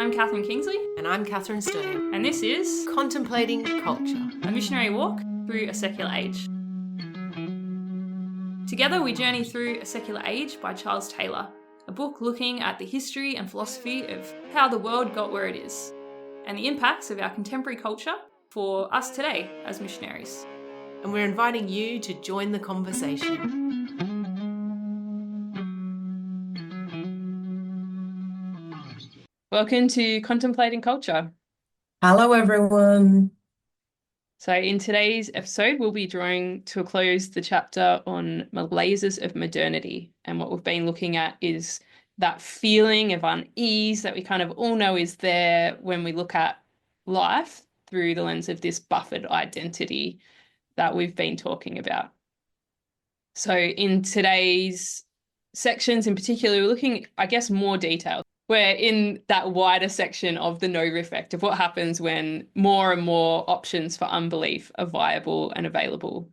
I'm Catherine Kingsley. And I'm Catherine Sterling. And this is Contemplating Culture, a missionary walk through a secular age. Together we journey through A Secular Age by Charles Taylor, a book looking at the history and philosophy of how the world got where it is, and the impacts of our contemporary culture for us today as missionaries. And we're inviting you to join the conversation. Welcome to Contemplating Culture. Hello, everyone. So in today's episode, we'll be drawing to a close the chapter on malaises of modernity. And what we've been looking at is that feeling of unease that we kind of all know is there when we look at life through the lens of this buffered identity that we've been talking about. So in today's sections in particular, we're looking, I guess, more detail. We're in that wider section of the no effect of what happens when more and more options for unbelief are viable and available.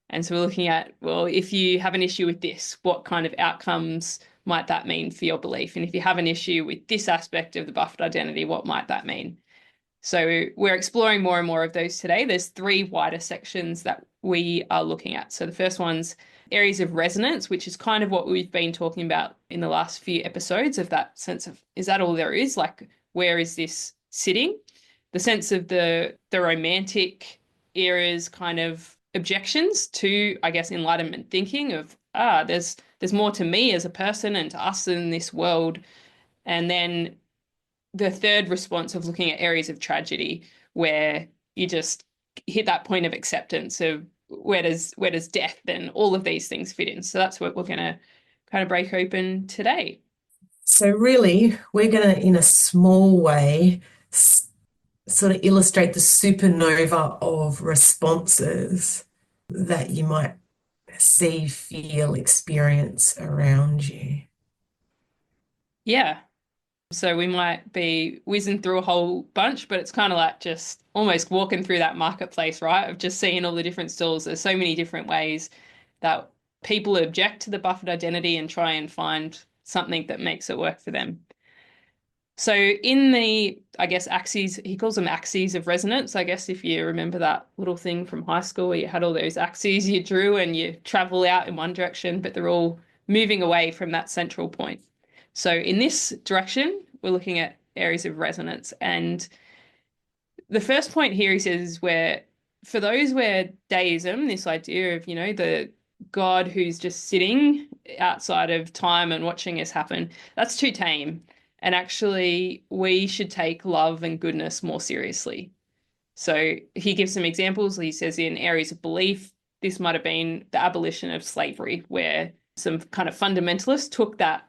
And so we're looking at, well, if you have an issue with this, what kind of outcomes might that mean for your belief? And if you have an issue with this aspect of the buffered identity, what might that mean? So we're exploring more and more of those today. There's three wider sections that we are looking at. So the first one's areas of resonance, which is kind of what we've been talking about in the last few episodes, of that sense of, is that all there is? Like, where is this sitting? The sense of the romantic era's kind of objections to, I guess, Enlightenment thinking of, there's more to me as a person and to us in this world. And then the third response of looking at areas of tragedy where you just hit that point of acceptance of where does death and all of these things fit in. So that's what we're going to kind of break open today. So really, we're going to, in a small way, sort of illustrate the supernova of responses that you might see, feel, experience around you. Yeah. So we might be whizzing through a whole bunch, but it's kind of like just almost walking through that marketplace, right? Of just seeing all the different stalls. There's so many different ways that people object to the buffered identity and try and find something that makes it work for them. So in the, I guess, axes, he calls them axes of resonance. I guess if you remember that little thing from high school where you had all those axes you drew and you travel out in one direction, but they're all moving away from that central point. So in this direction, we're looking at areas of resonance. And the first point here, he says, where for those where deism, this idea of, the God who's just sitting outside of time and watching us happen, that's too tame. And actually, we should take love and goodness more seriously. So he gives some examples. He says in areas of belief, this might have been the abolition of slavery, where some kind of fundamentalists took that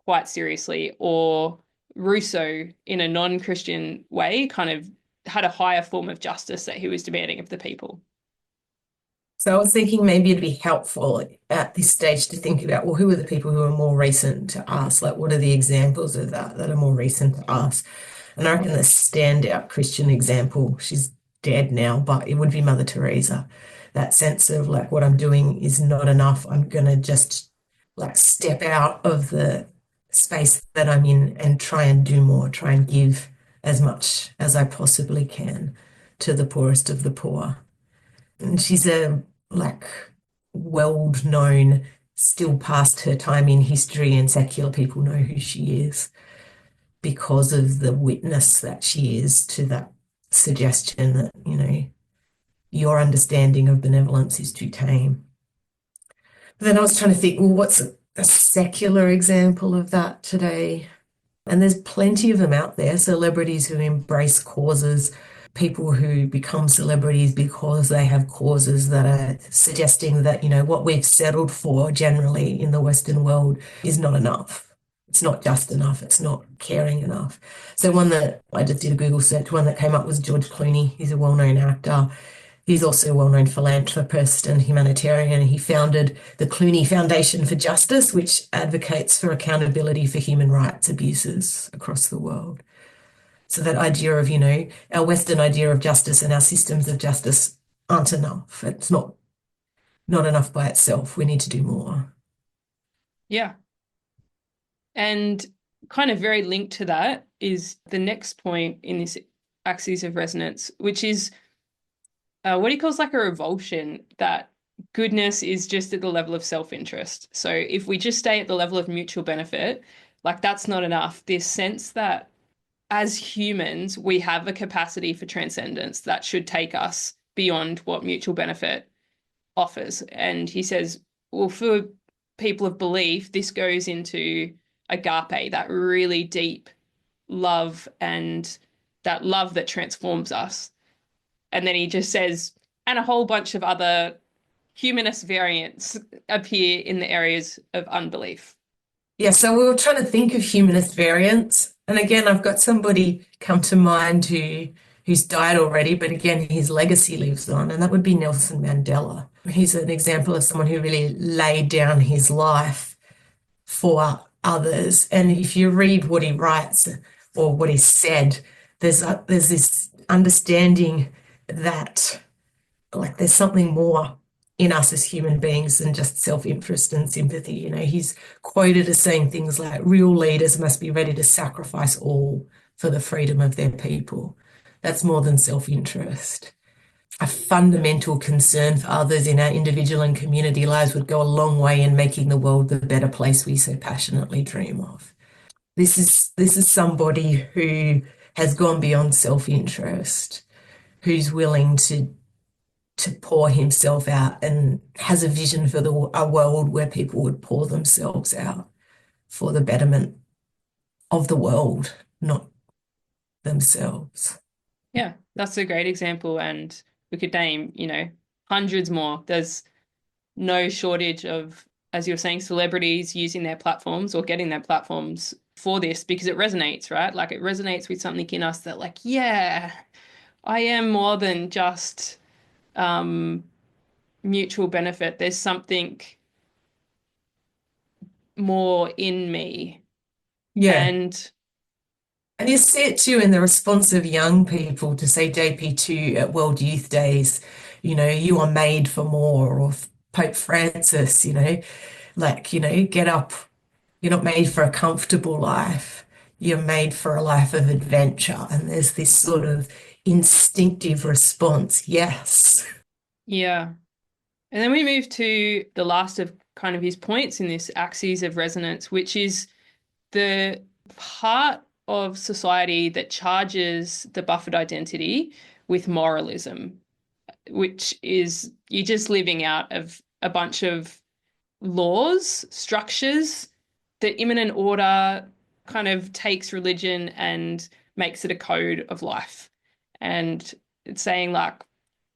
quite seriously, or Rousseau, in a non-Christian way, kind of had a higher form of justice that he was demanding of the people. So I was thinking maybe it'd be helpful at this stage to think about, well, who are the people who are more recent to us? Like, what are the examples of that are more recent to us? And I reckon the standout Christian example, she's dead now, but it would be Mother Teresa. That sense of like, what I'm doing is not enough. I'm going to just like step out of the space that I'm in and try and do more, try and give as much as I possibly can to the poorest of the poor. And she's a well-known, still past her time in history, and secular people know who she is because of the witness that she is to that suggestion that, your understanding of benevolence is too tame. But then I was trying to think, well, what's a secular example of that today? And there's plenty of them out there. Celebrities who embrace causes, people who become celebrities because they have causes that are suggesting that, what we've settled for generally in the Western world is not enough. It's not just enough. It's not caring enough. So one that I just did a Google search, one that came up was George Clooney. He's a well-known actor. He's also a well-known philanthropist and humanitarian. He founded the Clooney Foundation for Justice, which advocates for accountability for human rights abuses across the world. So that idea of, our Western idea of justice and our systems of justice aren't enough. It's not enough by itself. We need to do more. Yeah. And kind of very linked to that is the next point in this axis of resonance, which is what he calls like a revulsion, that goodness is just at the level of self-interest. So if we just stay at the level of mutual benefit, like that's not enough. This sense that as humans, we have a capacity for transcendence that should take us beyond what mutual benefit offers. And he says, well, for people of belief, this goes into agape, that really deep love and that love that transforms us. And then he just says, and a whole bunch of other humanist variants appear in the areas of unbelief. Yeah, so we were trying to think of humanist variants. And again, I've got somebody come to mind who's died already, but again, his legacy lives on, and that would be Nelson Mandela. He's an example of someone who really laid down his life for others. And if you read what he writes or what he said, there's this understanding that like there's something more in us as human beings than just self-interest and sympathy. You know, he's quoted as saying things like real leaders must be ready to sacrifice all for the freedom of their people. That's more than self-interest. A fundamental concern for others in our individual and community lives would go a long way in making the world the better place we so passionately dream of. This is somebody who has gone beyond self-interest, who's willing to pour himself out and has a vision for a world where people would pour themselves out for the betterment of the world, not themselves. Yeah, that's a great example. And we could name, hundreds more. There's no shortage of, as you were saying, celebrities using their platforms or getting their platforms for this because it resonates, right? Like it resonates with something in us that, like, yeah, I am more than just um, mutual benefit. There's something more in me. Yeah. And And you see it too in the response of young people to say JP2 at World Youth Days, you are made for more, or Pope Francis, like, get up. You're not made for a comfortable life. You're made for a life of adventure. And there's this sort of instinctive response. Yes. yeah. And then we move to the last of kind of his points in this axis of resonance, which is the part of society that charges the buffered identity with moralism, which is you just living out of a bunch of laws, structures. The immanent order kind of takes religion and makes it a code of life. And it's saying, like,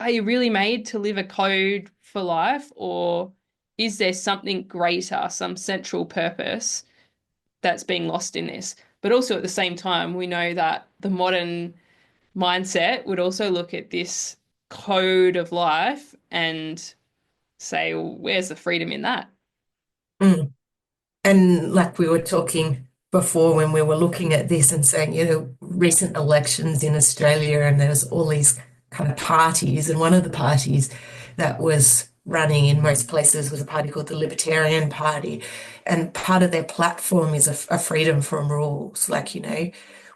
are you really made to live a code for life, or is there something greater, some central purpose that's being lost in this? But also at the same time, we know that the modern mindset would also look at this code of life and say, well, where's the freedom in that? Mm. And like we were talking before when we were looking at this and saying, recent elections in Australia, and there's all these kind of parties, and one of the parties that was running in most places was a party called the Libertarian Party. And part of their platform is a freedom from rules. Like,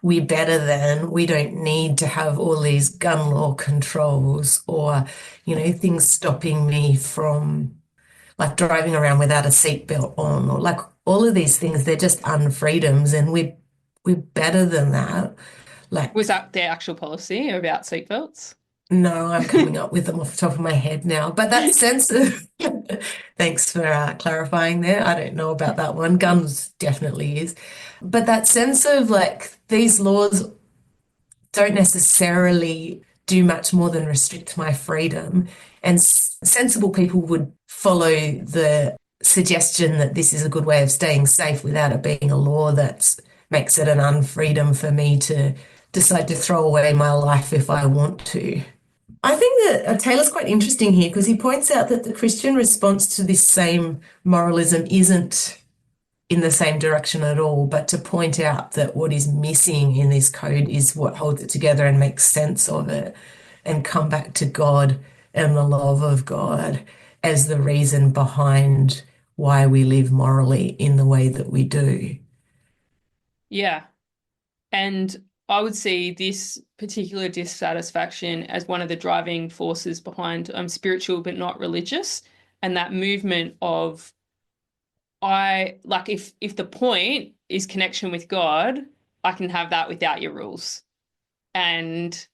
we're better than, we don't need to have all these gun law controls or, things stopping me from like driving around without a seatbelt on, or like all of these things, they're just unfreedoms, and we're better than that. Was Like, that their actual policy about seatbelts? no, I'm coming up with them off the top of my head now. But that sense of, thanks for clarifying there. I don't know about that one. Guns definitely is. But that sense of like these laws don't necessarily do much more than restrict my freedom. And sensible people would follow the suggestion that this is a good way of staying safe without it being a law that makes it an unfreedom for me to decide to throw away my life if I want to. I think that Taylor's quite interesting here because he points out that the Christian response to this same moralism isn't in the same direction at all, but to point out that what is missing in this code is what holds it together and makes sense of it, and come back to God and the love of God as the reason behind why we live morally in the way that we do. Yeah. And I would see this particular dissatisfaction as one of the driving forces behind spiritual but not religious, and that movement of I like if the point is connection with God, I can have that without your rules. And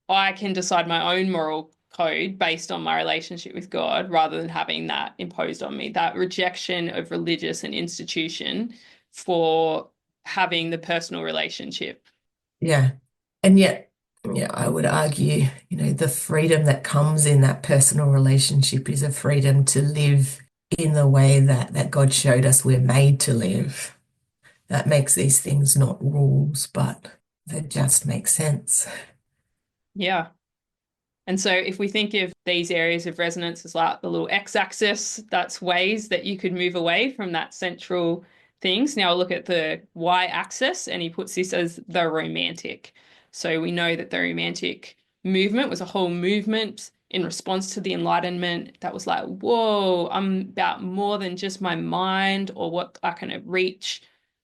I can decide my own moral code based on my relationship with God rather than having that imposed on me. That rejection of religious and institution for having the personal relationship. Yeah. And yet, yeah, I would argue, the freedom that comes in that personal relationship is a freedom to live in the way that God showed us we're made to live. That makes these things not rules, but they just make sense. Yeah. And so if we think of these areas of resonance as like the little x-axis, that's ways that you could move away from that central things. Now we'll look at the y-axis, and he puts this as the romantic. So we know that the romantic movement was a whole movement in response to the Enlightenment that was like, whoa, I'm about more than just my mind or what I can reach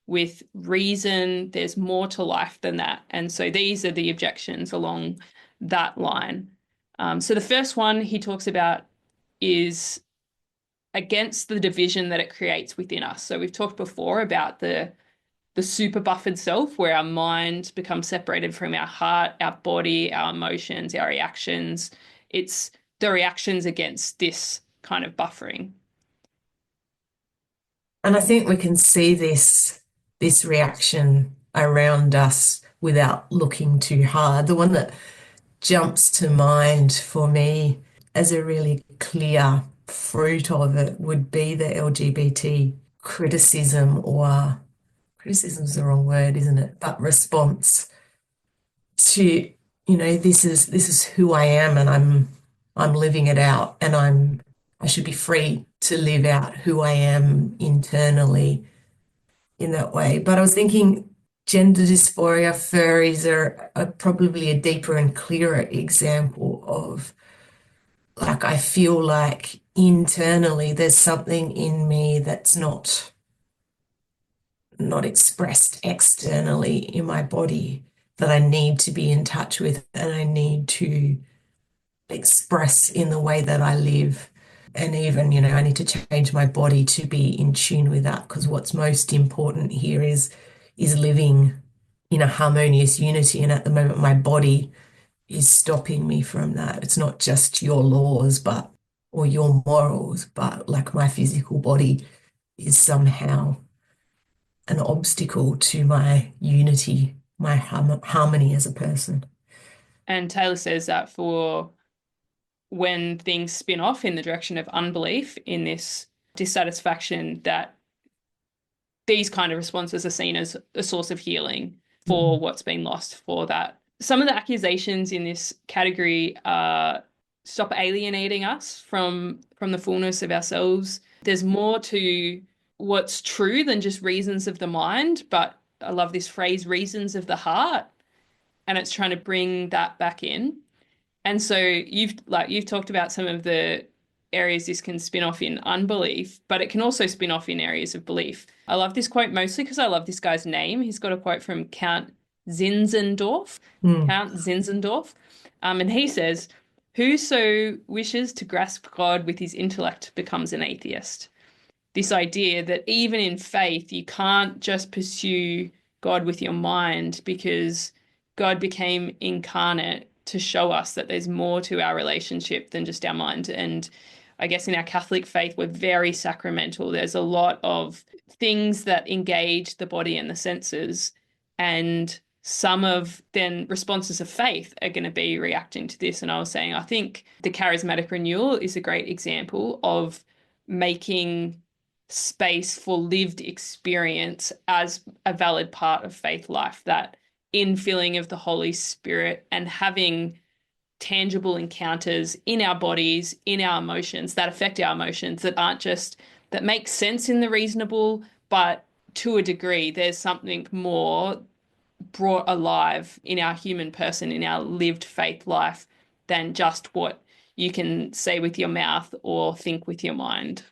with reason. There's more to life than that. And so these are the objections along that line. So the first one he talks about is against the division that it creates within us. So we've talked before about the super buffered self, where our mind becomes separated from our heart, our body, our emotions, our reactions. It's the reactions against this kind of buffering. And I think we can see this reaction around us without looking too hard. The one that jumps to mind for me as a really clear fruit of it would be the LGBT criticism, or criticism is the wrong word, isn't it? But response to, this is who I am, and I'm living it out, and I should be free to live out who I am internally in that way. But I was thinking gender dysphoria furries are probably a deeper and clearer example of, like, I feel like internally there's something in me that's not expressed externally in my body that I need to be in touch with, and I need to express in the way that I live. And even, I need to change my body to be in tune with that, because what's most important here is living in a harmonious unity. And at the moment, my body is stopping me from that. It's not just your laws, or your morals, but like my physical body is somehow an obstacle to my unity, my harmony as a person. And Taylor says that for when things spin off in the direction of unbelief in this dissatisfaction, that these kind of responses are seen as a source of healing for Mm. what's been lost for that. Some of the accusations in this category are stop alienating us from the fullness of ourselves. There's more to what's true than just reasons of the mind, but I love this phrase, reasons of the heart, and it's trying to bring that back in. And so you've talked about some of the areas this can spin off in unbelief, but it can also spin off in areas of belief. I love this quote mostly because I love this guy's name. He's got a quote from Zinzendorf, Mm. Count Zinzendorf, and he says, "Whoso wishes to grasp God with his intellect becomes an atheist." This idea that even in faith, you can't just pursue God with your mind because God became incarnate to show us that there's more to our relationship than just our mind. And I guess in our Catholic faith, we're very sacramental. There's a lot of things that engage the body and the senses. And some of then responses of faith are going to be reacting to this. And I was saying, I think the charismatic renewal is a great example of making space for lived experience as a valid part of faith life, that infilling of the Holy Spirit and having tangible encounters in our bodies, in our emotions that affect our emotions, that aren't just that make sense in the reasonable, but to a degree, there's something more brought alive in our human person, in our lived faith life, than just what you can say with your mouth or think with your mind.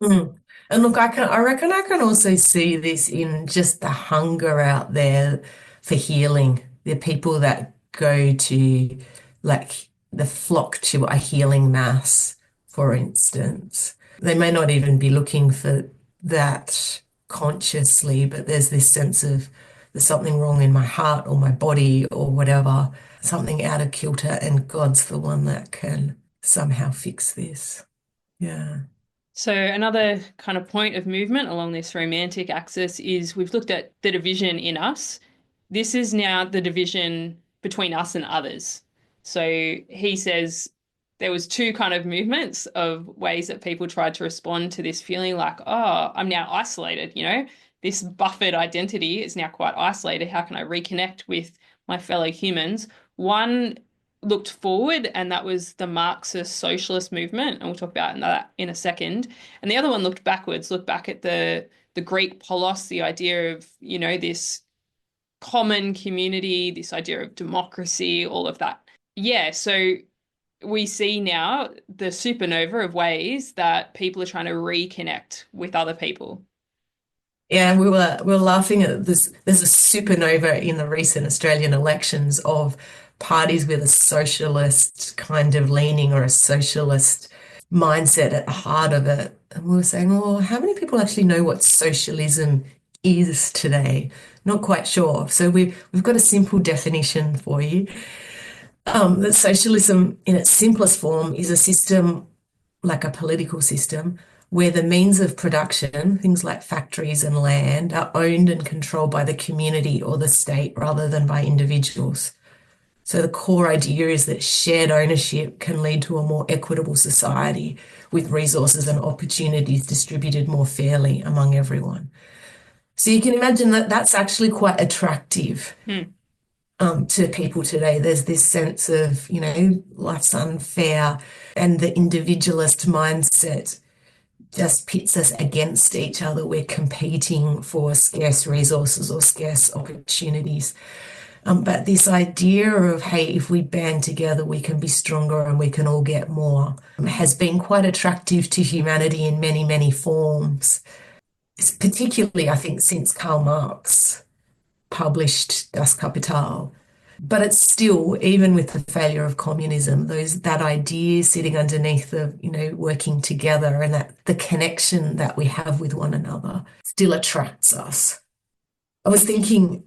Mm. And look, I reckon I can also see this in just the hunger out there. for healing. They're people that go to, like, the flock to a healing mass, for instance. They may not even be looking for that consciously, but there's this sense of there's something wrong in my heart or my body or whatever, something out of kilter, and God's the one that can somehow fix this. Yeah. So another kind of point of movement along this romantic axis is we've looked at the division in us. This is now the division between us and others. So he says there was two kind of movements of ways that people tried to respond to this feeling like, oh, I'm now isolated, this buffered identity is now quite isolated. How can I reconnect with my fellow humans? One looked forward, and that was the Marxist socialist movement, and we'll talk about that in a second. And the other one looked backwards, looked back at the Greek polos, the idea of, this common community, this idea of democracy, all of that. Yeah, so we see now the supernova of ways that people are trying to reconnect with other people. Yeah, we were laughing at this. There's a supernova in the recent Australian elections of parties with a socialist kind of leaning or a socialist mindset at the heart of it. And we were saying, oh, how many people actually know what socialism is today? Not quite sure. So we've got a simple definition for you. That socialism in its simplest form is a system, like a political system, where the means of production, things like factories and land, are owned and controlled by the community or the state rather than by individuals. So the core idea is that shared ownership can lead to a more equitable society with resources and opportunities distributed more fairly among everyone. So you can imagine that that's actually quite attractive Hmm. to people today. There's this sense of, life's unfair, and the individualist mindset just pits us against each other. We're competing for scarce resources or scarce opportunities. But this idea of, hey, if we band together, we can be stronger and we can all get more, has been quite attractive to humanity in many, many forms. It's particularly, I think, since Karl Marx published Das Kapital. But it's still, even with the failure of communism, that idea sitting underneath the, working together, and that the connection that we have with one another still attracts us. I was thinking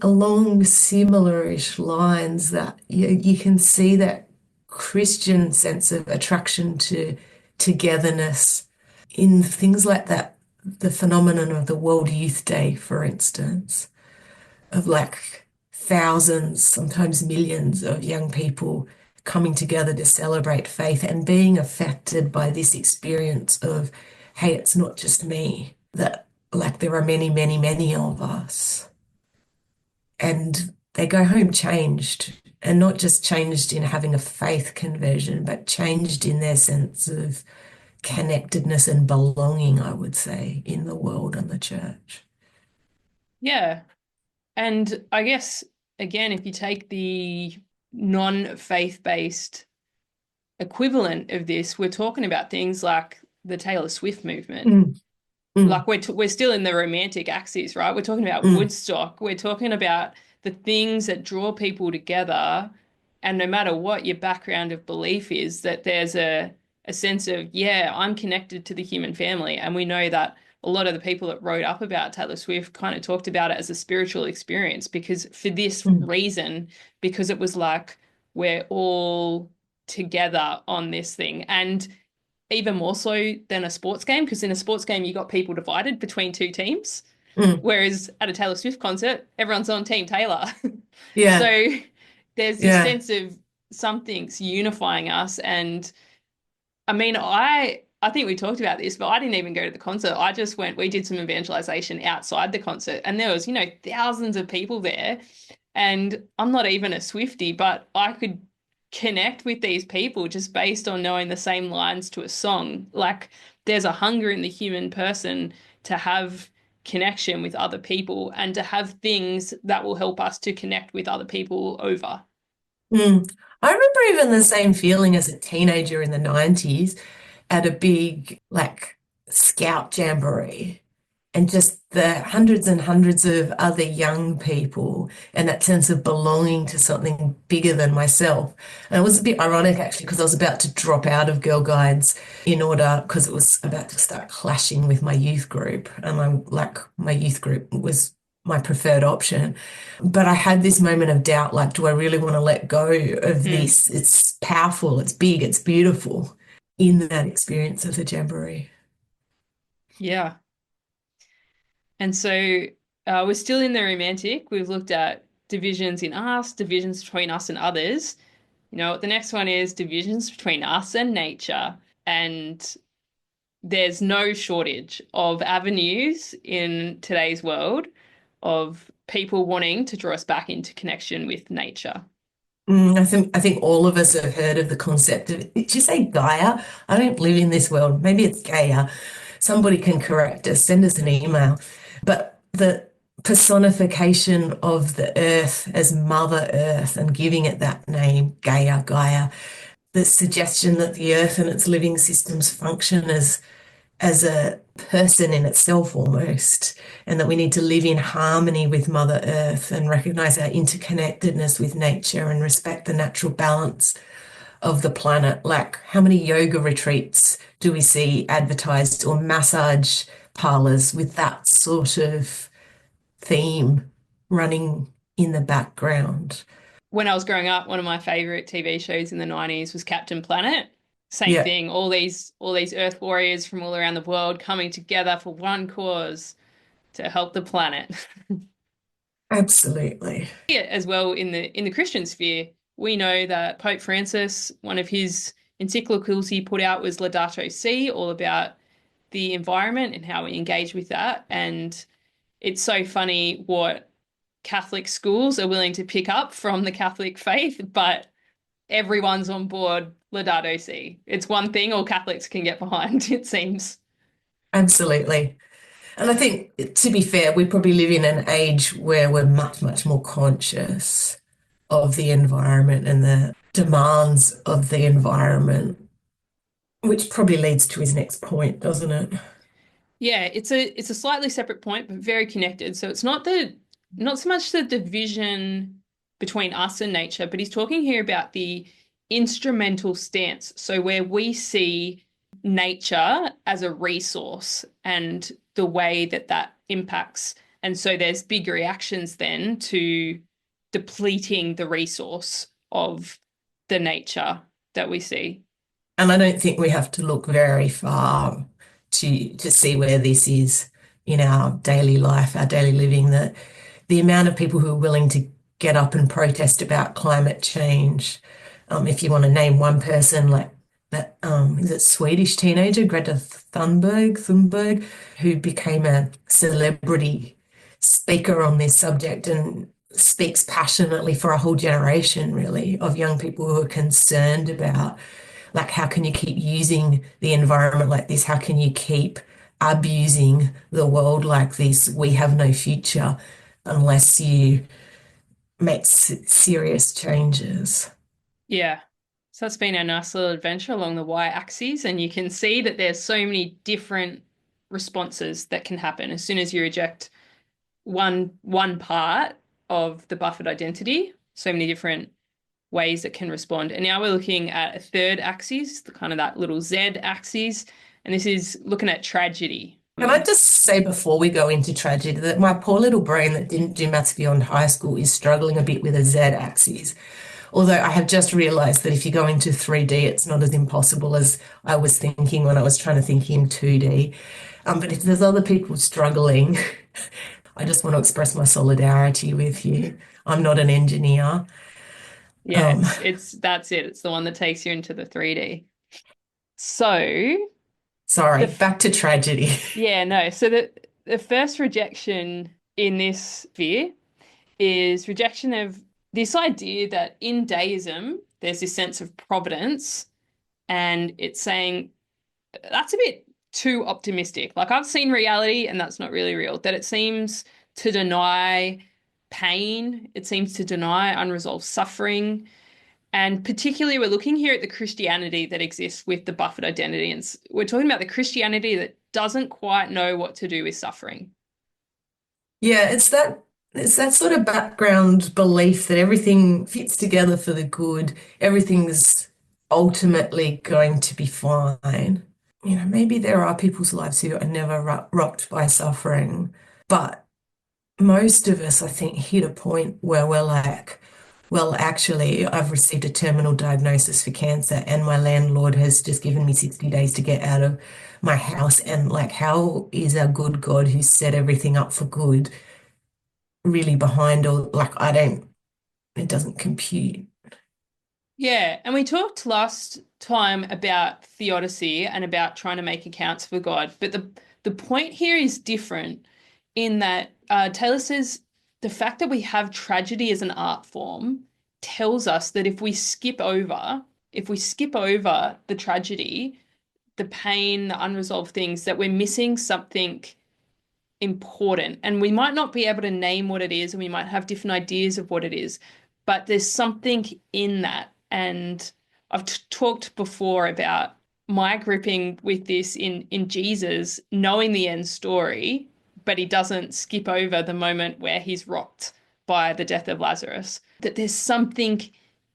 along similar-ish lines that you can see that Christian sense of attraction to togetherness in things like that, the phenomenon of the World Youth Day, for instance, of like thousands, sometimes millions of young people coming together to celebrate faith and being affected by this experience of, hey, it's not just me, that like there are many, many, many of us. And they go home changed, and not just changed in having a faith conversion, but changed in their sense of connectedness and belonging, I would say, in the world and the church. Yeah. And I guess, again, if you take the non-faith-based equivalent of this, we're talking about things like the Taylor Swift movement. Mm, mm, Like we're still in the romantic axis, right? We're talking about mm, Woodstock. We're talking about the things that draw people together. And no matter what your background of belief is, that there's a sense of, yeah, I'm connected to the human family. And we know that a lot of the people that wrote up about Taylor Swift kind of talked about it as a spiritual experience because for this mm, reason, because it was like we're all together on this thing. And even more so than a sports game, because in a sports game, you got people divided between two teams. mm. Whereas at a Taylor Swift concert, everyone's on Team Taylor. Yeah, So there's this yeah. sense of something's unifying us. And I mean, I think we talked about this, but I didn't even go to the concert. I just went, we did some evangelization outside the concert, and there was, thousands of people there. And I'm not even a Swiftie, but I could connect with these people just based on knowing the same lines to a song. Like there's a hunger in the human person to have connection with other people and to have things that will help us to connect with other people over. Mm. I remember even the same feeling as a teenager in the 90s at a big, like, scout jamboree. and just the hundreds and hundreds of other young people and that sense of belonging to something bigger than myself. And it was a bit ironic actually because I was about to drop out of Girl Guides in order because it was about to start clashing with my youth group. And I'm like, my youth group was my preferred option. But I had this moment of doubt, like, do I really want to let go of Mm, this? It's powerful, it's big, it's beautiful in that experience of the Jamboree. yeah. And so we're still in the romantic. We've looked at divisions in us, divisions between us and others. You know, the next one is divisions between us and nature. And there's no shortage of avenues in today's world of people wanting to draw us back into connection with nature. I think all of us have heard of the concept of, did you say Gaia? I don't live in this world. Maybe it's Gaia. Somebody can correct us, send us an email. But the personification of the earth as Mother Earth and giving it that name, Gaia, the suggestion that the earth and its living systems function as a person in itself almost, and that we need to live in harmony with Mother Earth and recognize our interconnectedness with nature and respect the natural balance of the planet. Like, how many yoga retreats do we see advertised or massage parlors with that sort of theme running in the background? When I was growing up, one of my favorite TV shows in the 90s was Captain Planet. Same Yeah, thing, all these Earth warriors from all around the world coming together for one cause to help the planet. absolutely. As well in the Christian sphere, we know that Pope Francis, one of his encyclicals he put out was Laudato Si, all about the environment and how we engage with that. And it's so funny what Catholic schools are willing to pick up from the Catholic faith, but everyone's on board Laudato Si. It's one thing all Catholics can get behind, it seems. Absolutely. And I think, to be fair, we probably live in an age where we're much, much more conscious of the environment and the demands of the environment, which probably leads to his next point, doesn't it? Yeah, it's a slightly separate point, but very connected. So it's not so much the division between us and nature, but he's talking here about the instrumental stance. So where we see nature as a resource and the way that that impacts. And so there's big reactions then to depleting the resource of the nature that we see. And I don't think we have to look very far to see where this is in our daily life, our daily living, that the amount of people who are willing to get up and protest about climate change. If you want to name one person, like that, is it Swedish teenager, Greta Thunberg, who became a celebrity speaker on this subject and speaks passionately for a whole generation, really, of young people who are concerned about, like, how can you keep using the environment like this? How can you keep abusing the world like this? We have no future unless you make serious changes. Yeah. So that's been a nice little adventure along the y-axis, and you can see that there's so many different responses that can happen as soon as you reject one part of the buffered identity. So many different ways that can respond. And now we're looking at a third axis, the kind of that little Z axis, and this is looking at tragedy. Can I just say before we go into tragedy that my poor little brain that didn't do maths beyond high school is struggling a bit with a Z axis. Although I have just realized that if you go into 3D, it's not as impossible as I was thinking when I was trying to think in 2D. But if there's other people struggling, I just want to express my solidarity with you. I'm not an engineer. Yeah, Um, it's that's it. It's the one that takes you into the 3D. So sorry, the back to tragedy. yeah, no. So the first rejection in this sphere is rejection of this idea that in Deism, there's this sense of providence, and it's saying that's a bit too optimistic. Like I've seen reality, and that's not really real. That it seems to deny pain, it seems to deny unresolved suffering. And particularly, we're looking here at the Christianity that exists with the buffered identity. And we're talking about the Christianity that doesn't quite know what to do with suffering. Yeah, it's that sort of background belief that everything fits together for the good, everything's ultimately going to be fine. Maybe there are people's lives who are never rocked by suffering, but most of us, I think, hit a point where we're like, well, actually, I've received a terminal diagnosis for cancer, and my landlord has just given me 60 days to get out of my house. And like, how is a good God who set everything up for good really behind all, like, it doesn't compute. Yeah, and we talked last time about theodicy and about trying to make accounts for God, but the point here is different in that Taylor says the fact that we have tragedy as an art form tells us that if we skip over the tragedy, the pain, the unresolved things, that we're missing something important. And we might not be able to name what it is, and we might have different ideas of what it is, but there's something in that. And I've talked before about my gripping with this in Jesus, knowing the end story, but he doesn't skip over the moment where he's rocked by the death of Lazarus. That there's something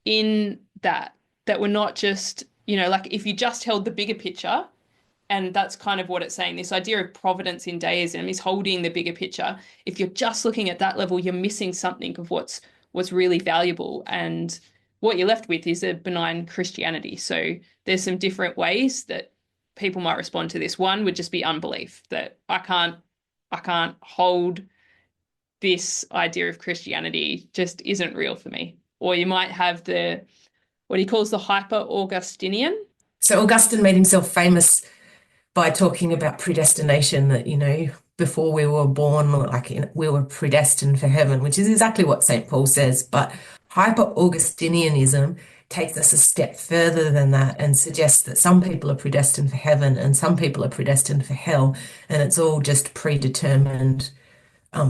in that we're not just, like if you just held the bigger picture, and that's kind of what it's saying. This idea of providence in deism is holding the bigger picture. If you're just looking at that level, you're missing something of what's really valuable. And what you're left with is a benign Christianity. So there's some different ways that people might respond to this. One would just be unbelief, that I can't hold this idea of Christianity, just isn't real for me. Or you might have the what he calls the hyper Augustinian. So Augustine made himself famous by talking about predestination, that, before we were born, like we were predestined for heaven, which is exactly what St. Paul says. But hyper-Augustinianism takes us a step further than that and suggests that some people are predestined for heaven and some people are predestined for hell, and it's all just predetermined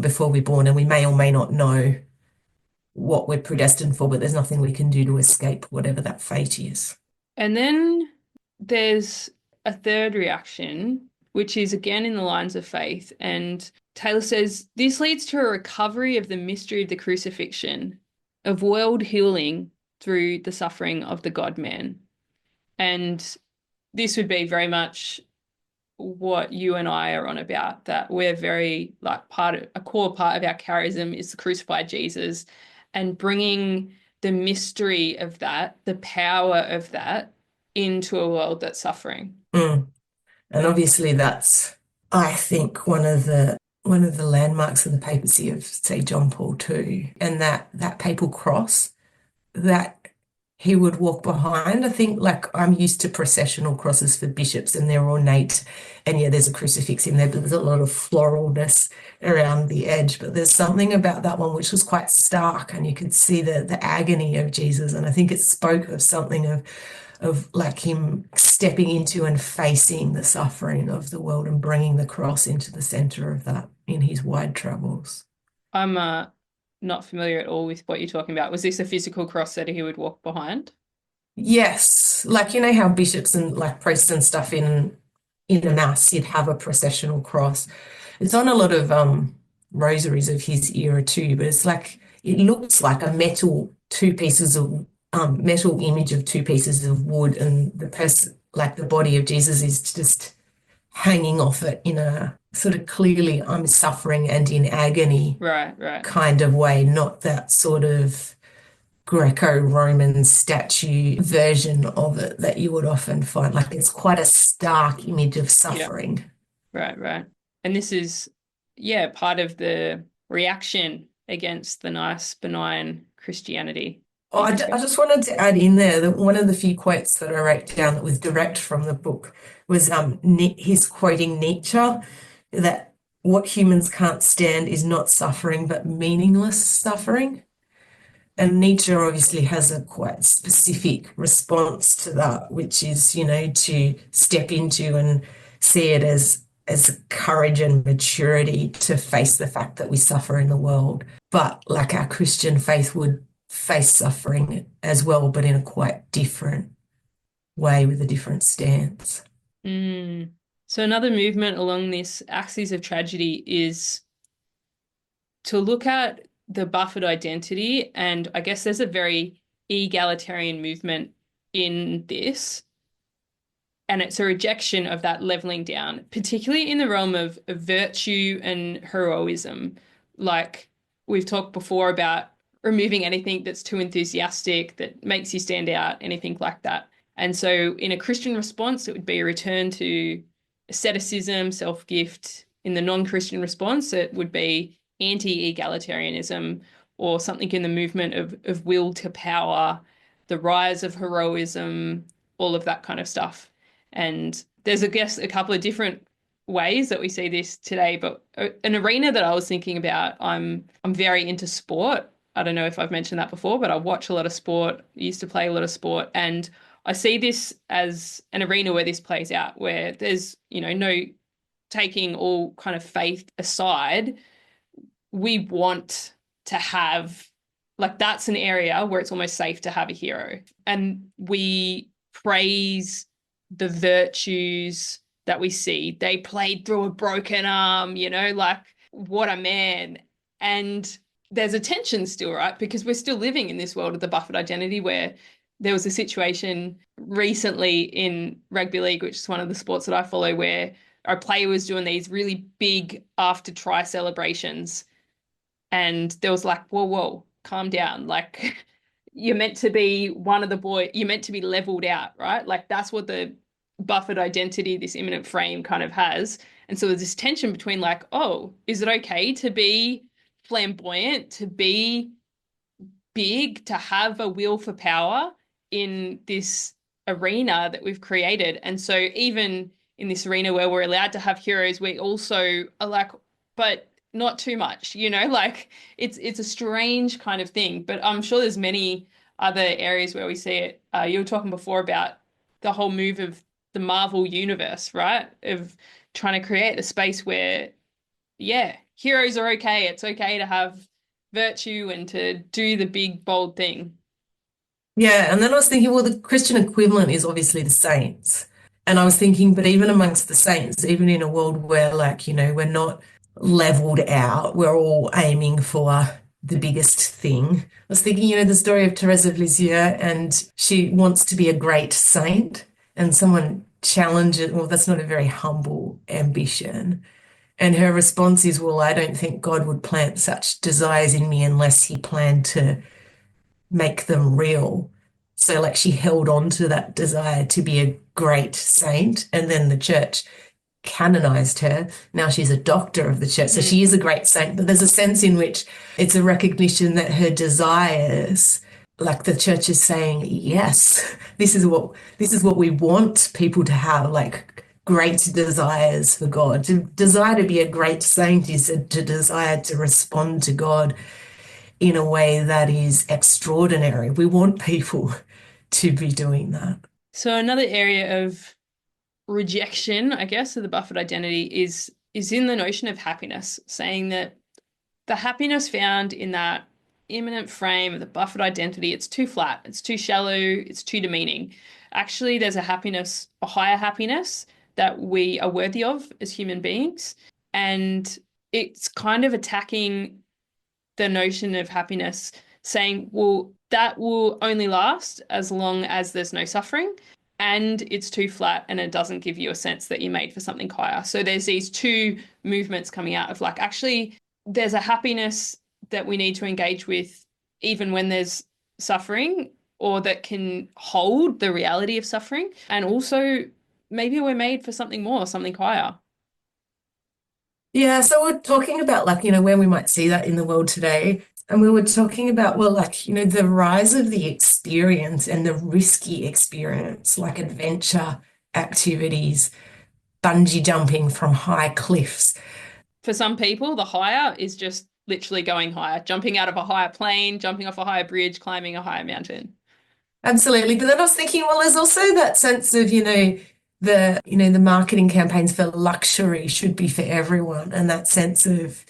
before we're born, and we may or may not know what we're predestined for, but there's nothing we can do to escape whatever that fate is. And then there's a third reaction, which is again in the lines of faith. And Taylor says this leads to a recovery of the mystery of the crucifixion, of world healing through the suffering of the God man. And this would be very much what you and I are on about, that we're very like a core part of our charism is the crucified Jesus, and bringing the mystery of that, the power of that into a world that's suffering. Mm. And obviously that's, I think, one of the landmarks of the papacy of, say, John Paul II, and that papal cross that he would walk behind. I think, like, I'm used to processional crosses for bishops and they're ornate, and yeah, there's a crucifix in there, but there's a lot of floralness around the edge. But there's something about that one which was quite stark, and you could see the agony of Jesus. And I think it spoke of something of like him stepping into and facing the suffering of the world and bringing the cross into the center of that in his wide travels. I'm not familiar at all with what you're talking about. Was this a physical cross that he would walk behind? Yes, like how bishops and like priests and stuff in a mass, you'd have a processional cross. It's on a lot of rosaries of his era too, but it's like it looks like a metal image of two pieces of wood, and the person, like the body of Jesus, is just hanging off it in a sort of clearly I'm suffering and in agony Right, right. kind of way, not that sort of Greco-Roman statue version of it that you would often find. Like it's quite a stark image of Yeah, suffering. right, right. And this is, yeah, part of the reaction against the nice, benign Christianity, Oh, you I reckon? just wanted to add in there that one of the few quotes that I wrote down that was direct from the book was he's quoting Nietzsche, that what humans can't stand is not suffering, but meaningless suffering. And Nietzsche obviously has a quite specific response to that, which is, to step into and see it as courage and maturity to face the fact that we suffer in the world. But like our Christian faith would face suffering as well, but in a quite different way with a different stance. Mm. So another movement along this axis of tragedy is to look at the buffered identity, and I guess there's a very egalitarian movement in this, and it's a rejection of that leveling down, particularly in the realm of virtue and heroism. Like we've talked before about removing anything that's too enthusiastic, that makes you stand out, anything like that. And so in a Christian response, it would be a return to asceticism, self-gift. In the non-Christian response, it would be anti-egalitarianism or something in the movement of will to power, the rise of heroism, all of that kind of stuff. And there's, I guess, a couple of different ways that we see this today, but an arena that I was thinking about, I'm very into sport. I don't know if I've mentioned that before, but I watch a lot of sport, used to play a lot of sport, and I see this as an arena where this plays out, where there's, no taking all kind of faith aside, we want to have, like, that's an area where it's almost safe to have a hero. And we praise the virtues that we see. They played through a broken arm, like, what a man. And there's a tension still, right? Because we're still living in this world of the buffered identity where there was a situation recently in rugby league, which is one of the sports that I follow, where our player was doing these really big after try celebrations. And there was like, whoa, whoa, calm down. Like, you're meant to be one of the boys, you're meant to be leveled out, right? Like, that's what the buffered identity, this immanent frame kind of has. And so there's this tension between, like, oh, is it okay to be flamboyant, to be big, to have a will for power in this arena that we've created? And so even in this arena where we're allowed to have heroes, we also are like, but not too much, like it's a strange kind of thing. But I'm sure there's many other areas where we see it. You were talking before about the whole move of the Marvel universe, right? Of trying to create a space where, yeah, heroes are okay. It's okay to have virtue and to do the big, bold thing. Yeah, and then I was thinking, well, the Christian equivalent is obviously the saints. And I was thinking, but even amongst the saints, even in a world where, like, we're not leveled out, we're all aiming for the biggest thing. I was thinking, the story of Teresa of Lisieux, and she wants to be a great saint, and someone challenges, well, that's not a very humble ambition. And her response is, well, I don't think God would plant such desires in me unless he planned to make them real. So, like, she held on to that desire to be a great saint, and then the church canonized her. Now she's a doctor of the church. So Mm. she is a great saint, but there's a sense in which it's a recognition that her desires, like, the church is saying, yes, this is what we want people to have, like, great desires for God. To desire to be a great saint is to desire to respond to God in a way that is extraordinary. We want people to be doing that. So another area of rejection, I guess, of the buffered identity is in the notion of happiness, saying that the happiness found in that immanent frame of the buffered identity, it's too flat, it's too shallow, it's too demeaning. Actually, there's a happiness, a higher happiness that we are worthy of as human beings. And it's kind of attacking the notion of happiness, saying, well, that will only last as long as there's no suffering and it's too flat and it doesn't give you a sense that you're made for something higher. So there's these two movements coming out of, like, actually, there's a happiness that we need to engage with even when there's suffering, or that can hold the reality of suffering. And also, maybe we're made for something more, something higher. Yeah, so we're talking about, like, where we might see that in the world today. And we were talking about, well, like, the rise of the experience and the risky experience, like adventure activities, bungee jumping from high cliffs. For some people, the higher is just literally going higher, jumping out of a higher plane, jumping off a higher bridge, climbing a higher mountain. Absolutely. But then I was thinking, well, there's also that sense of, the marketing campaigns for luxury should be for everyone. And that sense of,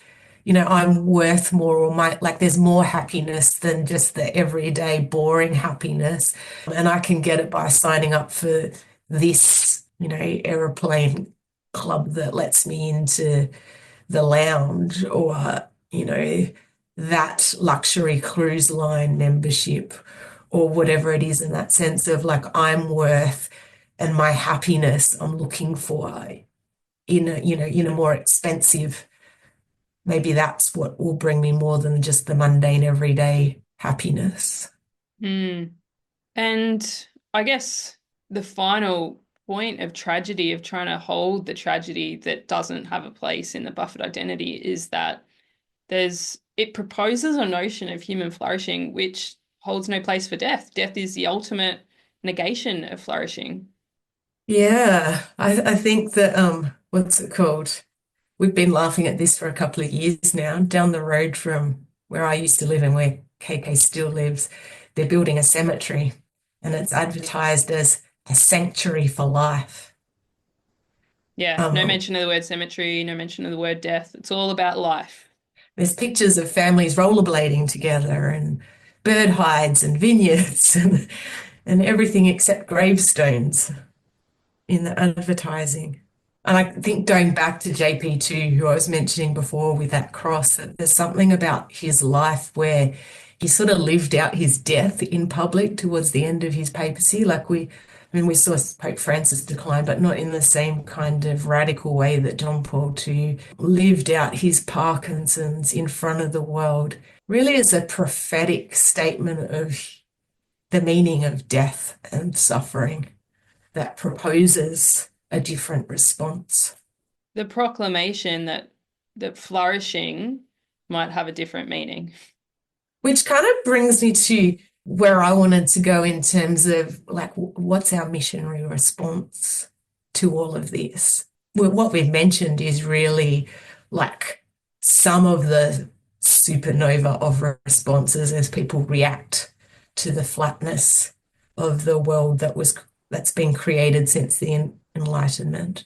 I'm worth more, or like, there's more happiness than just the everyday boring happiness. And I can get it by signing up for this, aeroplane club that lets me into the lounge, or, you know, that luxury cruise line membership, or whatever it is, in that sense of like I'm worth and my happiness I'm looking for in a, in a more expensive, maybe that's what will bring me more than just the mundane everyday happiness. Mm. And I guess the final point of tragedy, of trying to hold the tragedy that doesn't have a place in the buffered identity, is that it proposes a notion of human flourishing which holds no place for death. Death is the ultimate negation of flourishing. Yeah, I think that what's it called? We've been laughing at this for a couple of years now. Down the road from where I used to live and where KK still lives, they're building a cemetery, and it's advertised as a sanctuary for life. Yeah, no Um, mention of the word cemetery, no mention of the word death. It's all about life. there's pictures of families rollerblading together and bird hides and vineyards and everything except gravestones in the advertising. And I think going back to JP2, who I was mentioning before with that cross, that there's something about his life where he sort of lived out his death in public towards the end of his papacy. I mean, we saw Pope Francis decline, but not in the same kind of radical way that John Paul II lived out his Parkinson's in front of the world. Really is a prophetic statement of the meaning of death and suffering that proposes a different response. The proclamation that flourishing might have a different meaning. Which kind of brings me to where I wanted to go in terms of like, what's our missionary response to all of this? Well, what we've mentioned is really like some of the supernova of responses as people react to the flatness of the world that's been created since the Enlightenment.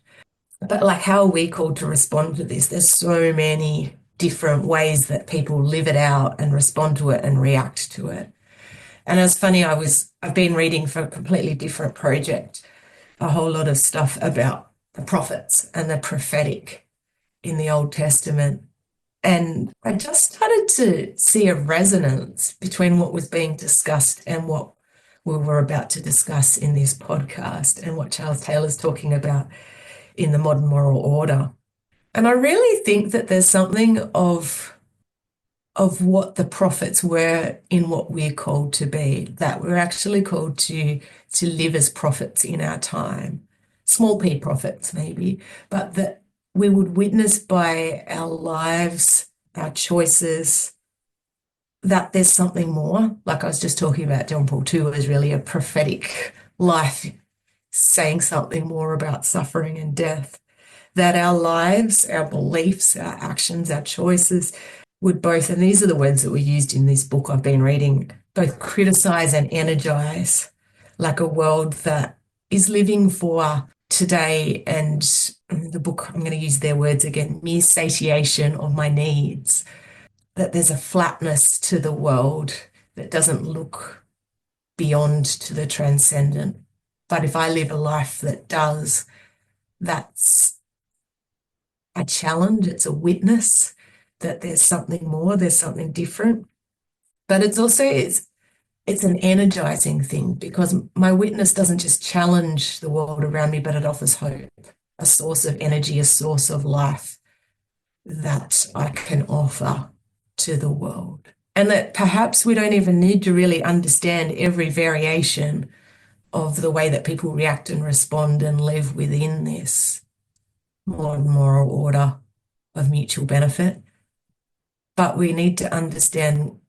But like, how are we called to respond to this? There's so many different ways that people live it out and respond to it and react to it. And it's funny, I've been reading for a completely different project, a whole lot of stuff about the prophets and the prophetic in the Old Testament. And I just started to see a resonance between what was being discussed and what we were about to discuss in this podcast and what Charles Taylor's talking about in the modern moral order. And I really think that there's something of what the prophets were in what we're called to be, that we're actually called to live as prophets in our time, small p prophets maybe, but that we would witness by our lives, our choices, that there's something more. Like I was just talking about, John Paul II is really a prophetic life, saying something more about suffering and death, that our lives, our beliefs, our actions, our choices would both, and these are the words that were used in this book I've been reading, both criticize and energize, like a world that is living for today. And the book, I'm going to use their words again, mere satiation of my needs, that there's a flatness to the world that doesn't look beyond to the transcendent. But if I live a life that does, that's a challenge, it's a witness that there's something more, there's something different. But it's an energizing thing because my witness doesn't just challenge the world around me, but it offers hope, a source of energy, a source of life that I can offer to the world. And that perhaps we don't even need to really understand every variation of the way that people react and respond and live within this modern moral order of mutual benefit. But we need to understand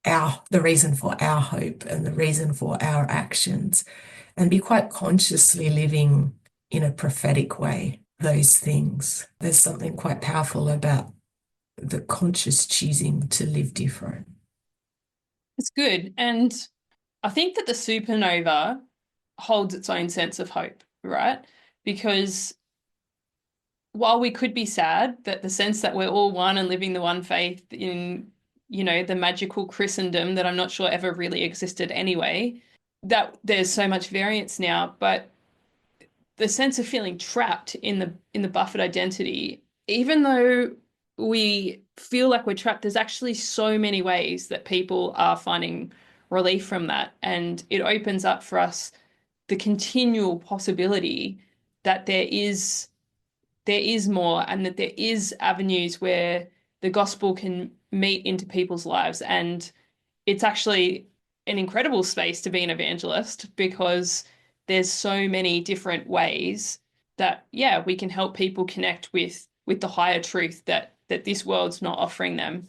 the reason for our hope and the reason for our actions and be quite consciously living in a prophetic way those things. There's something quite powerful about the conscious choosing to live different. It's good. And I think that the supernova holds its own sense of hope, right? Because while we could be sad that the sense that we're all one and living the one faith in, the magical Christendom that I'm not sure ever really existed anyway, that there's so much variance now, but the sense of feeling trapped in the buffered identity, even though we feel like we're trapped, there's actually so many ways that people are finding relief from that. And it opens up for us the continual possibility that there is more, and that there is avenues where the gospel can meet into people's lives. And it's actually an incredible space to be an evangelist, because there's so many different ways that, yeah, we can help people connect with the higher truth that this world's not offering them.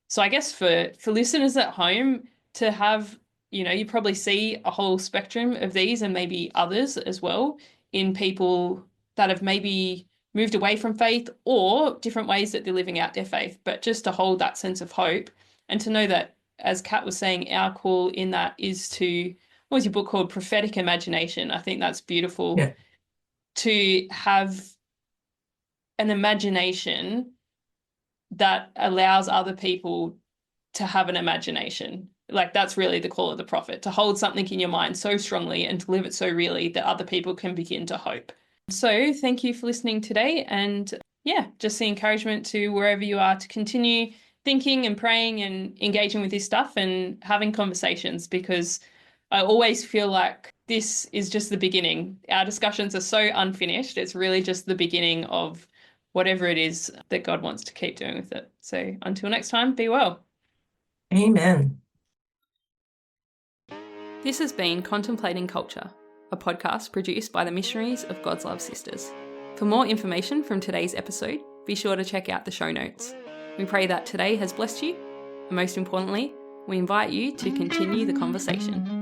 So I guess for listeners at home to have, you probably see a whole spectrum of these and maybe others as well in people that have maybe moved away from faith, or different ways that they're living out their faith, but just to hold that sense of hope and to know that, as Kat was saying, our call in that is to, what was your book called? Prophetic imagination. I think that's beautiful, Yeah. to have an imagination that allows other people to have an imagination. Like, that's really the call of the prophet, to hold something in your mind so strongly and to live it so really that other people can begin to hope. So thank you for listening today. And yeah, just the encouragement to wherever you are to continue thinking and praying and engaging with this stuff and having conversations, because I always feel like this is just the beginning. Our discussions are so unfinished. It's really just the beginning of whatever it is that God wants to keep doing with it. So until next time, be well. Amen. This has been Contemplating Culture, a podcast produced by the missionaries of God's Love Sisters. For more information from today's episode, be sure to check out the show notes. We pray that today has blessed you, and most importantly, we invite you to continue the conversation.